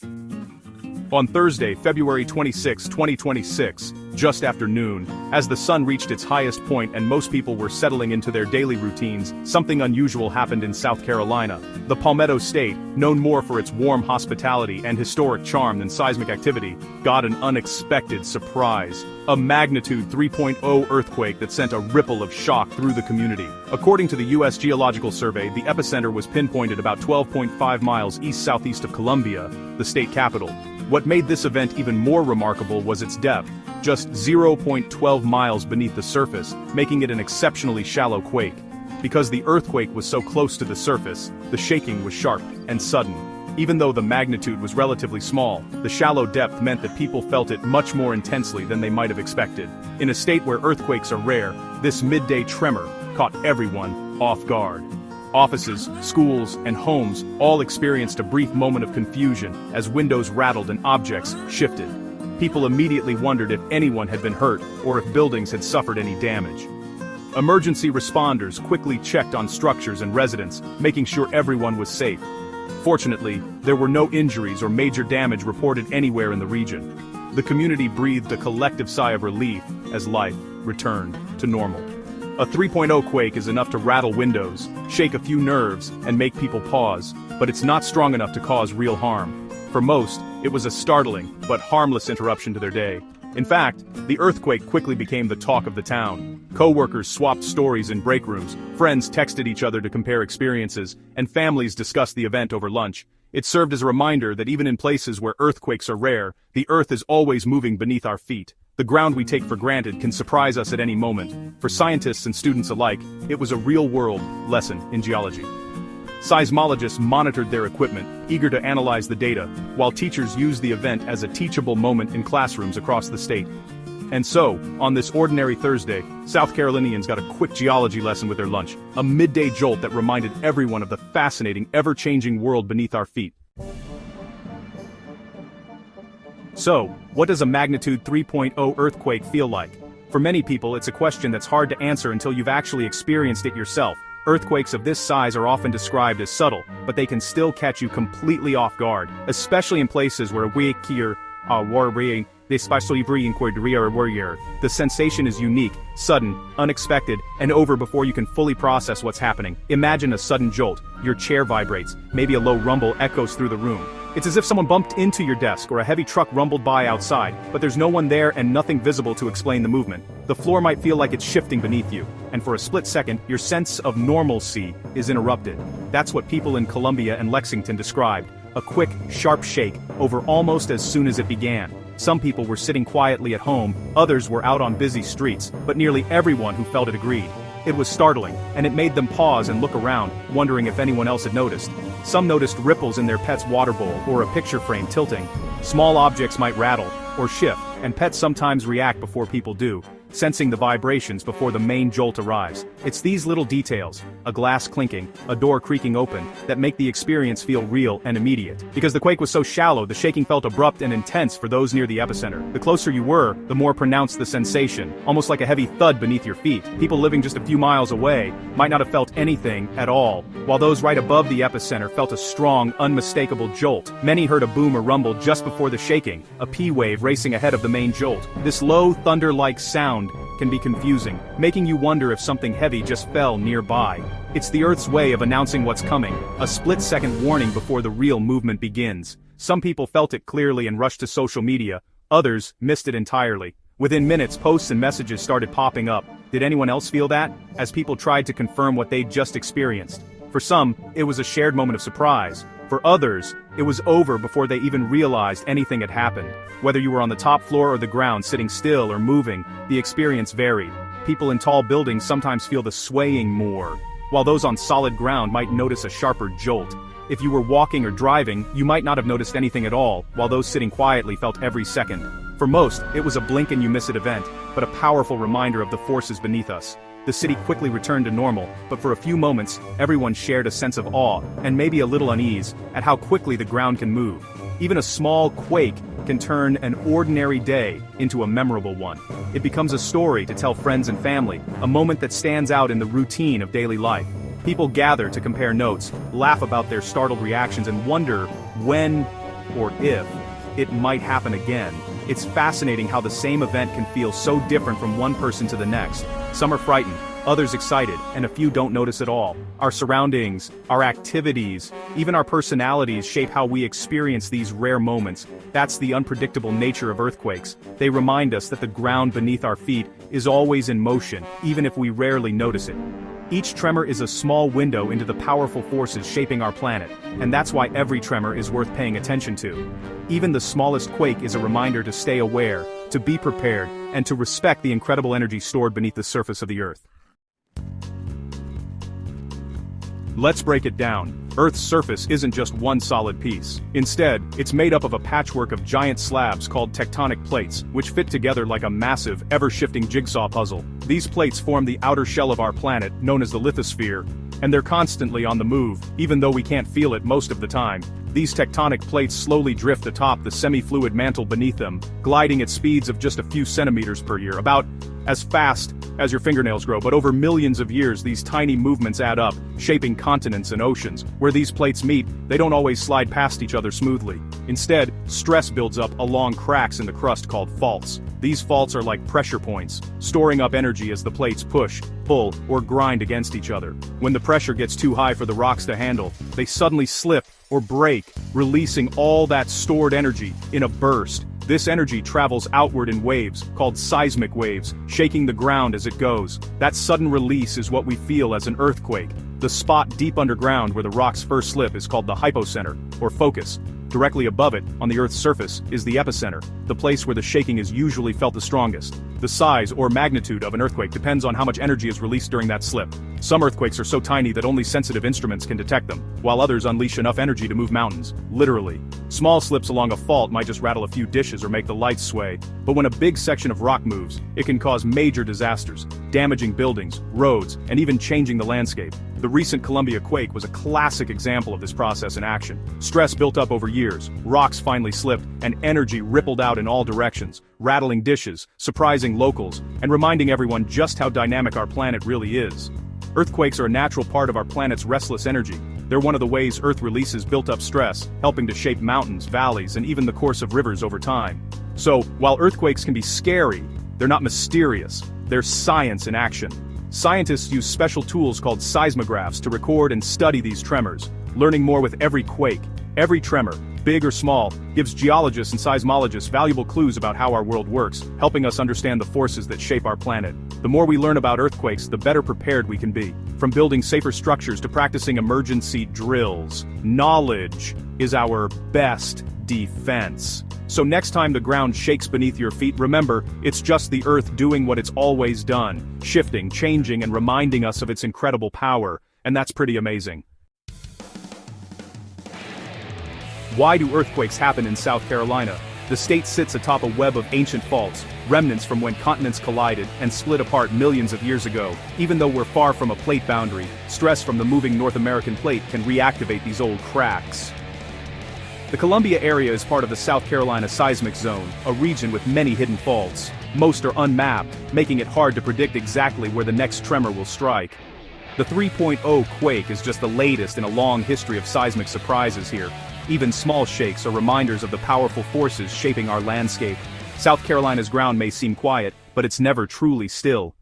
On Thursday, February 26, 2026, just after noon, as the sun reached its highest point and most people were settling into their daily routines, something unusual happened in South Carolina. The Palmetto State, known more for its warm hospitality and historic charm than seismic activity, got an unexpected surprise. A magnitude 3.0 earthquake that sent a ripple of shock through the community. According to the U.S. Geological Survey, the epicenter was pinpointed about 12.5 miles east-southeast of Columbia, the state capital. What made this event even more remarkable was its depth, just 0.12 miles beneath the surface, making it an exceptionally shallow quake. Because the earthquake was so close to the surface, the shaking was sharp and sudden. Even though the magnitude was relatively small, the shallow depth meant that people felt it much more intensely than they might have expected. In a state where earthquakes are rare, this midday tremor caught everyone off guard. Offices, schools, and homes all experienced a brief moment of confusion as windows rattled and objects shifted. People immediately wondered if anyone had been hurt or if buildings had suffered any damage. Emergency responders quickly checked on structures and residents, making sure everyone was safe. Fortunately, there were no injuries or major damage reported anywhere in the region. The community breathed a collective sigh of relief as life returned to normal. A 3.0 quake is enough to rattle windows, shake a few nerves, and make people pause, but it's not strong enough to cause real harm. For most, it was a startling but harmless interruption to their day. In fact, the earthquake quickly became the talk of the town. Co-workers swapped stories in break rooms, friends texted each other to compare experiences, and families discussed the event over lunch. It served as a reminder that even in places where earthquakes are rare, the earth is always moving beneath our feet. The ground we take for granted can surprise us at any moment. For scientists and students alike, it was a real-world lesson in geology. Seismologists monitored their equipment, eager to analyze the data, while teachers used the event as a teachable moment in classrooms across the state. And so, on this ordinary Thursday, South Carolinians got a quick geology lesson with their lunch, a midday jolt that reminded everyone of the fascinating, ever-changing world beneath our feet. So, what does a magnitude 3.0 earthquake feel like? For many people, it's a question that's hard to answer until you've actually experienced it yourself. Earthquakes of this size are often described as subtle, but they can still catch you completely off guard, especially in places where the sensation is unique, sudden, unexpected, and over before you can fully process what's happening. Imagine a sudden jolt, your chair vibrates, maybe a low rumble echoes through the room. It's as if someone bumped into your desk or a heavy truck rumbled by outside, but there's no one there and nothing visible to explain the movement. The floor might feel like it's shifting beneath you, and for a split second, your sense of normalcy is interrupted. That's what people in Columbia and Lexington described, a quick, sharp shake over almost as soon as it began. Some people were sitting quietly at home, others were out on busy streets, but nearly everyone who felt it agreed. It was startling, and it made them pause and look around, wondering if anyone else had noticed. Some noticed ripples in their pet's water bowl or a picture frame tilting. Small objects might rattle or shift, and pets sometimes react before people do, sensing the vibrations before the main jolt arrives. It's these little details, a glass clinking, a door creaking open, that make the experience feel real and immediate. Because the quake was so shallow, the shaking felt abrupt and intense for those near the epicenter. The closer you were, the more pronounced the sensation, almost like a heavy thud beneath your feet. People living just a few miles away might not have felt anything at all, while those right above the epicenter felt a strong, unmistakable jolt. Many heard a boom or rumble just before the shaking, a P wave racing ahead of the main jolt. This low, thunder-like sound can be confusing, making you wonder if something heavy just fell nearby. It's the Earth's way of announcing what's coming, a split-second warning before the real movement begins. Some people felt it clearly and rushed to social media, others missed it entirely. Within minutes, posts and messages started popping up. Did anyone else feel that? As people tried to confirm what they'd just experienced. For some, it was a shared moment of surprise. For others, it was over before they even realized anything had happened. Whether you were on the top floor or the ground sitting still or moving, the experience varied. People in tall buildings sometimes feel the swaying more, while those on solid ground might notice a sharper jolt. If you were walking or driving, you might not have noticed anything at all, while those sitting quietly felt every second. For most, it was a blink and you miss it event, but a powerful reminder of the forces beneath us. The city quickly returned to normal, but for a few moments, everyone shared a sense of awe, and maybe a little unease, at how quickly the ground can move. Even a small quake can turn an ordinary day into a memorable one. It becomes a story to tell friends and family, a moment that stands out in the routine of daily life. People gather to compare notes, laugh about their startled reactions, and wonder when or if, it might happen again. It's fascinating how the same event can feel so different from one person to the next. Some are frightened, others excited, and a few don't notice at all. Our surroundings, our activities, even our personalities shape how we experience these rare moments. That's the unpredictable nature of earthquakes. They remind us that the ground beneath our feet is always in motion, even if we rarely notice it. Each tremor is a small window into the powerful forces shaping our planet, and that's why every tremor is worth paying attention to. Even the smallest quake is a reminder to stay aware, to be prepared, and to respect the incredible energy stored beneath the surface of the Earth. Let's break it down. Earth's surface isn't just one solid piece. Instead, it's made up of a patchwork of giant slabs called tectonic plates, which fit together like a massive, ever-shifting jigsaw puzzle. These plates form the outer shell of our planet, known as the lithosphere, and they're constantly on the move, even though we can't feel it most of the time. These tectonic plates slowly drift atop the semi-fluid mantle beneath them, gliding at speeds of just a few centimeters per year, about as fast as your fingernails grow. But over millions of years, these tiny movements add up, shaping continents and oceans. Where these plates meet, they don't always slide past each other smoothly. Instead, stress builds up along cracks in the crust called faults. These faults are like pressure points, storing up energy as the plates push, pull, or grind against each other. When the pressure gets too high for the rocks to handle, they suddenly slip or break, releasing all that stored energy in a burst. This energy travels outward in waves, called seismic waves, shaking the ground as it goes. That sudden release is what we feel as an earthquake. The spot deep underground where the rocks first slip is called the hypocenter, or focus. Directly above it, on the Earth's surface, is the epicenter, the place where the shaking is usually felt the strongest. The size or magnitude of an earthquake depends on how much energy is released during that slip. Some earthquakes are so tiny that only sensitive instruments can detect them, while others unleash enough energy to move mountains, literally. Small slips along a fault might just rattle a few dishes or make the lights sway, but when a big section of rock moves, it can cause major disasters, damaging buildings, roads, and even changing the landscape. The recent Columbia quake was a classic example of this process in action. Stress built up over years, rocks finally slipped, and energy rippled out in all directions, rattling dishes, surprising locals, and reminding everyone just how dynamic our planet really is. Earthquakes are a natural part of our planet's restless energy. They're one of the ways Earth releases built-up stress, helping to shape mountains, valleys, and even the course of rivers over time. So, while earthquakes can be scary, they're not mysterious. They're science in action. Scientists use special tools called seismographs to record and study these tremors, learning more with every quake. Every tremor, big or small, gives geologists and seismologists valuable clues about how our world works, helping us understand the forces that shape our planet. The more we learn about earthquakes, the better prepared we can be. From building safer structures to practicing emergency drills, knowledge is our best defense. So next time the ground shakes beneath your feet, remember, it's just the Earth doing what it's always done, shifting, changing, and reminding us of its incredible power, and that's pretty amazing. Why do earthquakes happen in South Carolina? The state sits atop a web of ancient faults, remnants from when continents collided and split apart millions of years ago. Even though we're far from a plate boundary, stress from the moving North American plate can reactivate these old cracks. The Columbia area is part of the South Carolina seismic zone, a region with many hidden faults. Most are unmapped, making it hard to predict exactly where the next tremor will strike. The 3.0 quake is just the latest in a long history of seismic surprises here. Even small shakes are reminders of the powerful forces shaping our landscape. South Carolina's ground may seem quiet, but it's never truly still.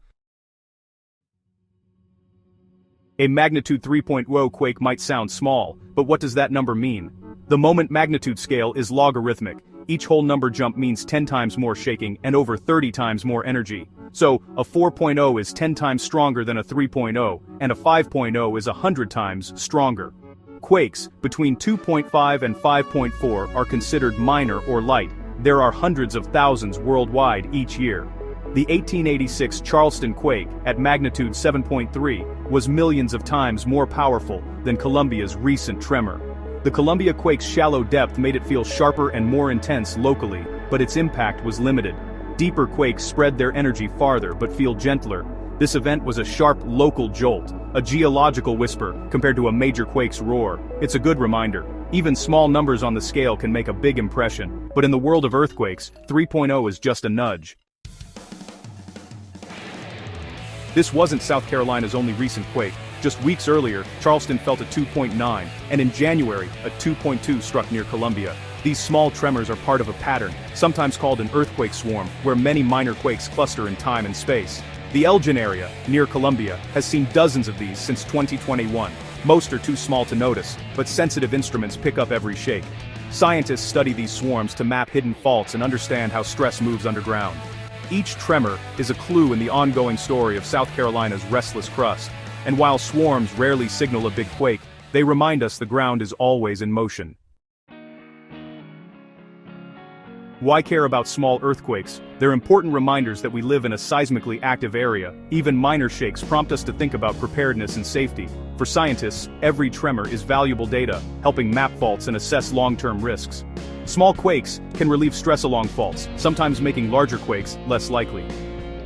A magnitude 3.0 quake might sound small, but what does that number mean? The moment magnitude scale is logarithmic. Each whole number jump means 10 times more shaking and over 30 times more energy. So, a 4.0 is 10 times stronger than a 3.0, and a 5.0 is 100 times stronger. Quakes between 2.5 and 5.4 are considered minor or light. There are hundreds of thousands worldwide each year. The 1886 Charleston quake, at magnitude 7.3, was millions of times more powerful than Columbia's recent tremor. The Columbia quake's shallow depth made it feel sharper and more intense locally, but its impact was limited. Deeper quakes spread their energy farther but feel gentler. This event was a sharp local jolt, a geological whisper compared to a major quake's roar. It's a good reminder. Even small numbers on the scale can make a big impression, but in the world of earthquakes, 3.0 is just a nudge. This wasn't South Carolina's only recent quake. Just weeks earlier, Charleston felt a 2.9, and in January, a 2.2 struck near Columbia. These small tremors are part of a pattern, sometimes called an earthquake swarm, where many minor quakes cluster in time and space. The Elgin area, near Colombia, has seen dozens of these since 2021. Most are too small to notice, but sensitive instruments pick up every shake. Scientists study these swarms to map hidden faults and understand how stress moves underground. Each tremor is a clue in the ongoing story of South Carolina's restless crust, and while swarms rarely signal a big quake, they remind us the ground is always in motion. Why care about small earthquakes? They're important reminders that we live in a seismically active area. Even minor shakes prompt us to think about preparedness and safety. For scientists, every tremor is valuable data, helping map faults and assess long-term risks. Small quakes can relieve stress along faults, sometimes making larger quakes less likely.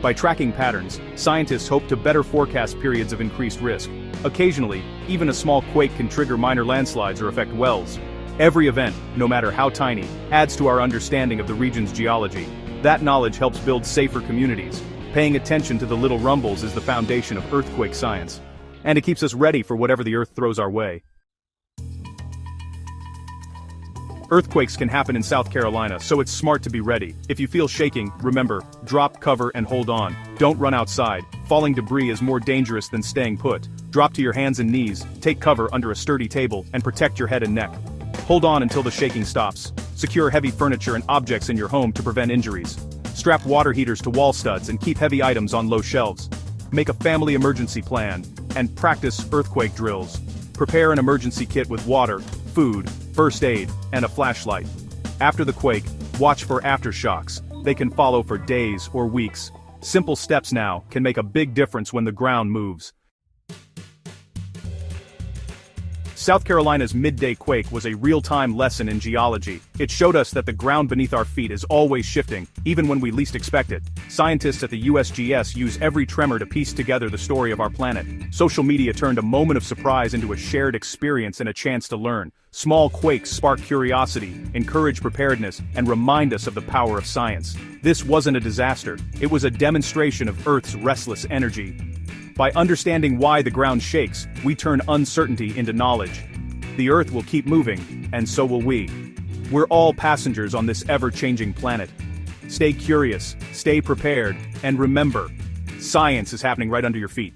By tracking patterns, scientists hope to better forecast periods of increased risk. Occasionally, even a small quake can trigger minor landslides or affect wells. Every event, no matter how tiny, adds to our understanding of the region's geology. That knowledge helps build safer communities. Paying attention to the little rumbles is the foundation of earthquake science. And it keeps us ready for whatever the earth throws our way. Earthquakes can happen in South Carolina, so it's smart to be ready. If you feel shaking, remember, drop, cover, and hold on. Don't run outside. Falling debris is more dangerous than staying put. Drop to your hands and knees, take cover under a sturdy table, and protect your head and neck. Hold on until the shaking stops. Secure heavy furniture and objects in your home to prevent injuries. Strap water heaters to wall studs and keep heavy items on low shelves. Make a family emergency plan, and practice earthquake drills. Prepare an emergency kit with water, food, first aid, and a flashlight. After the quake, watch for aftershocks. They can follow for days or weeks. Simple steps now can make a big difference when the ground moves. South Carolina's midday quake was a real-time lesson in geology. It showed us that the ground beneath our feet is always shifting, even when we least expect it. Scientists at the USGS use every tremor to piece together the story of our planet. Social media turned a moment of surprise into a shared experience and a chance to learn. Small quakes spark curiosity, encourage preparedness, and remind us of the power of science. This wasn't a disaster, it was a demonstration of Earth's restless energy. By understanding why the ground shakes, we turn uncertainty into knowledge. The Earth will keep moving, and so will we. We're all passengers on this ever-changing planet. Stay curious, stay prepared, and remember, science is happening right under your feet.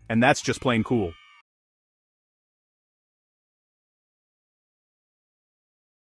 And that's just plain cool.